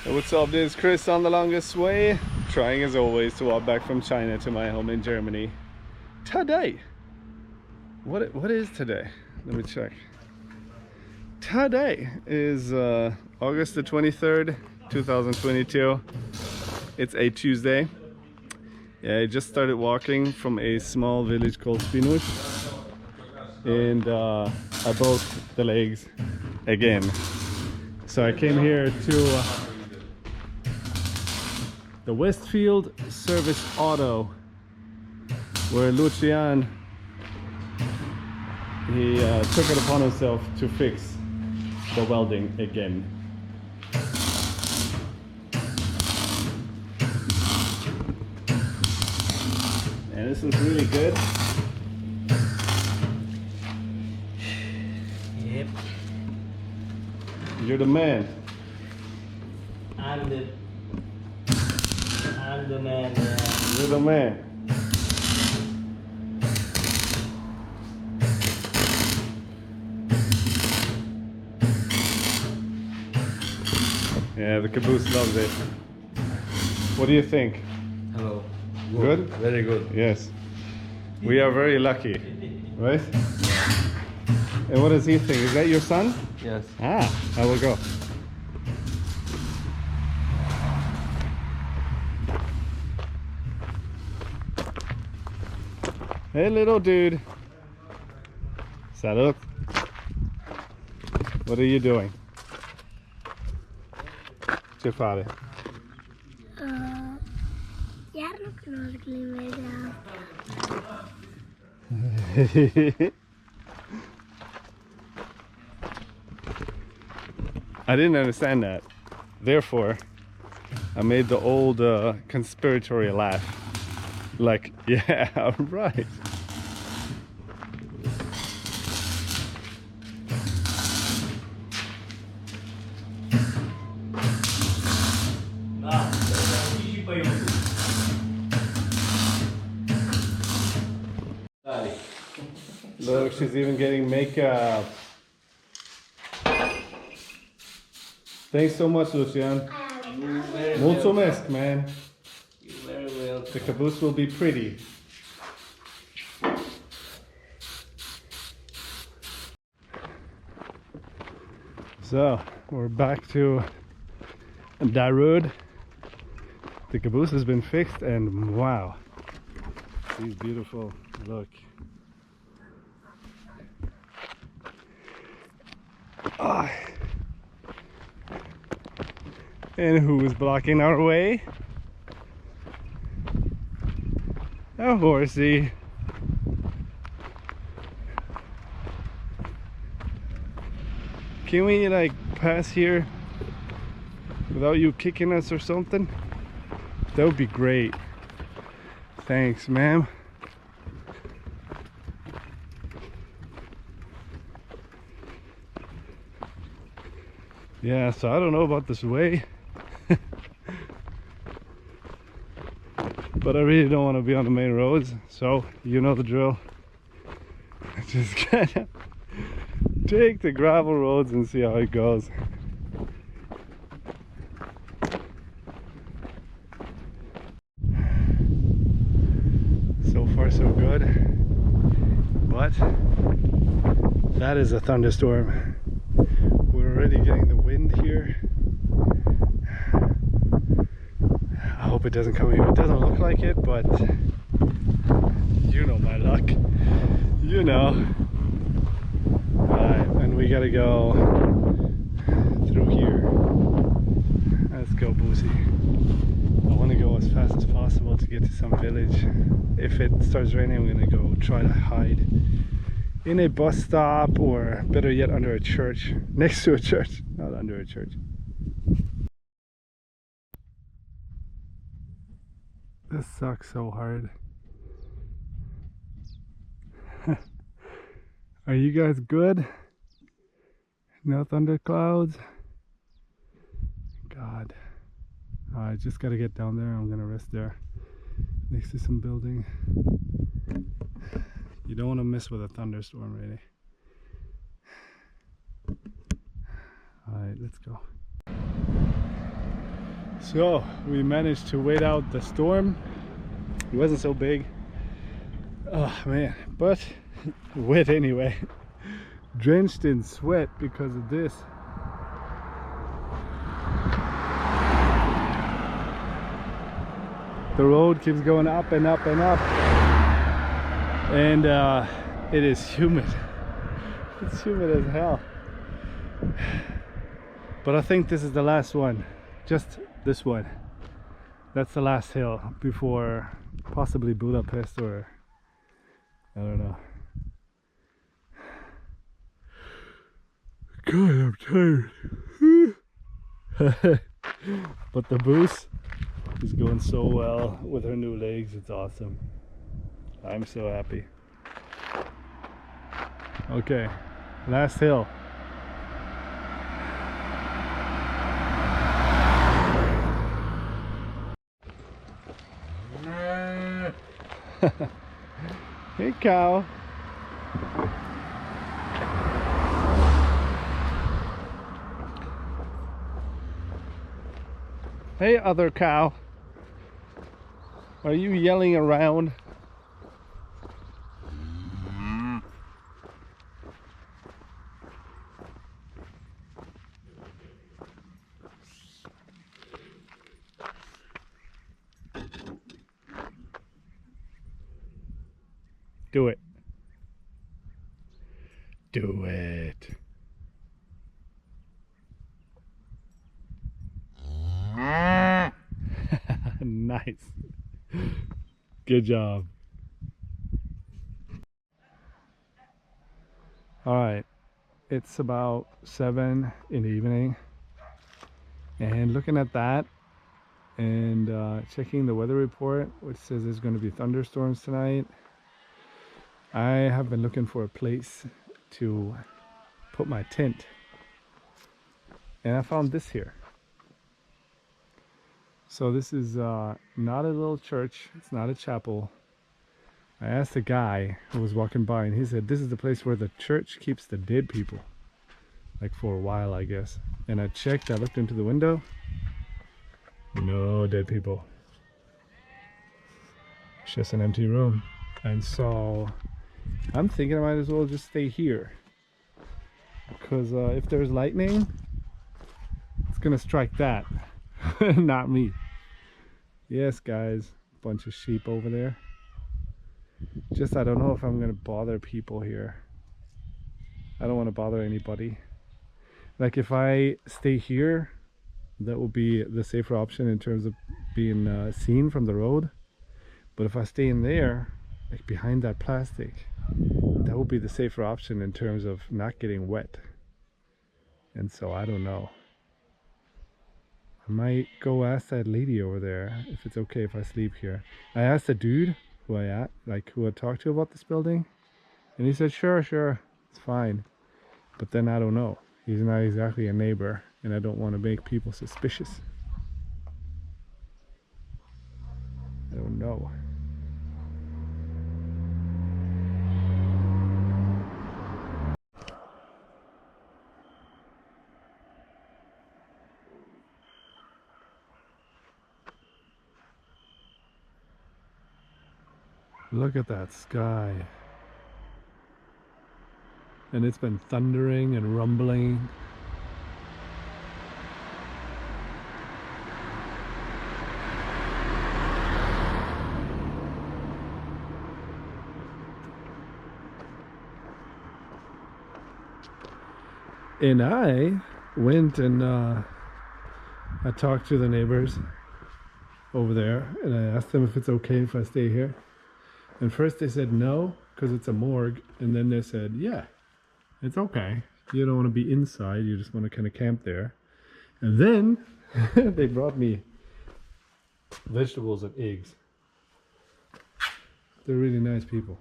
Hey, what's up, this is Chris on the longest way, trying as always to walk back from China to my home in Germany today. What is today? Let me check. Today is August the 23rd 2022. It's a Tuesday. Yeah, I just started walking from a small village called Spinush, and I broke the legs again. So I came here to the Westfield Service Auto, where Lucian, he took it upon himself to fix the welding again. And this looks really good. Yep. You're the man. I'm the man. You're the man. Yeah, the Caboose loves it. What do you think? Hello. Good? Very good. Yes. We are very lucky, right? And what does he think? Is that your son? Yes. Ah, I will go. Hey, little dude. Salud. What are you doing? Ce fare? Iar nu cunosc limbeza. I didn't understand that. Therefore, I made the old conspiratory laugh. Like, yeah, right. Look, she's even getting makeup. Thanks so much, Lucian. Mulțumesc, man. You're very well. The Caboose will be pretty. So, we're back to that road. The Caboose has been fixed, and wow, she's beautiful. Look. Ah. And who is blocking our way? A horsey. Can we like pass here without you kicking us or something? That would be great. Thanks, ma'am. Yeah, so I don't know about this way. But I really don't want to be on the main roads, so you know the drill. Just kind of take the gravel roads and see how it goes. So far so good, but that is a thunderstorm. We're already getting the wind here. I hope it doesn't come here. It doesn't look like it, but you know my luck. You know. Alright, and we gotta go through here. Let's go, Boosie. I want to go as fast as possible to get to some village. If it starts raining, I'm gonna go try to hide in a bus stop, or better yet, under a church. Next to a church, not under a church. This sucks so hard. Are you guys good? No thunderclouds? God. I just gotta get down there. I'm gonna rest there next to some building. You don't want to mess with a thunderstorm, really. Alright, let's go. So we managed to wait out the storm. It wasn't so big. Oh man, but wet anyway. Drenched in sweat because of this. The road keeps going up and up and up, and it is humid. It's humid as hell. But I think this is the last one. Just this one. That's the last hill before possibly Budapest, or I don't know. God, I'm tired. But the Caboose is going so well with her new legs. It's awesome. I'm so happy. Okay, last hill. Hey, cow. Hey, other cow. Are you yelling around? Do it. Do it. Nice. Good job. All right. It's about 7 in the evening. And looking at that and checking the weather report, which says there's going to be thunderstorms tonight, I have been looking for a place to put my tent. And I found this here. So this is not a little church. It's not a chapel. I asked a guy who was walking by, and he said this is the place where the church keeps the dead people. Like for a while, I guess. And I checked, I looked into the window. No dead people. It's just an empty room. And so I'm thinking I might as well just stay here. Because if there's lightning, it's gonna strike that. Not me. Yes, guys, bunch of sheep over there. Just I don't know if I'm gonna bother people here. I don't want to bother anybody. Like if I stay here, that will be the safer option in terms of being seen from the road. But if I stay in there, like behind that plastic, that will be the safer option in terms of not getting wet. And so I don't know. I might go ask that lady over there if it's okay if I sleep here. I asked the dude who I talked to about this building, and he said sure, it's fine. But then I don't know. He's not exactly a neighbor, and I don't want to make people suspicious. I don't know. Look at that sky. And it's been thundering and rumbling. And I went and I talked to the neighbors over there, and I asked them if it's okay if I stay here. And first they said no, because it's a morgue. And then they said, yeah, it's okay. You don't want to be inside, you just want to kind of camp there. And then they brought me vegetables and eggs. They're really nice people.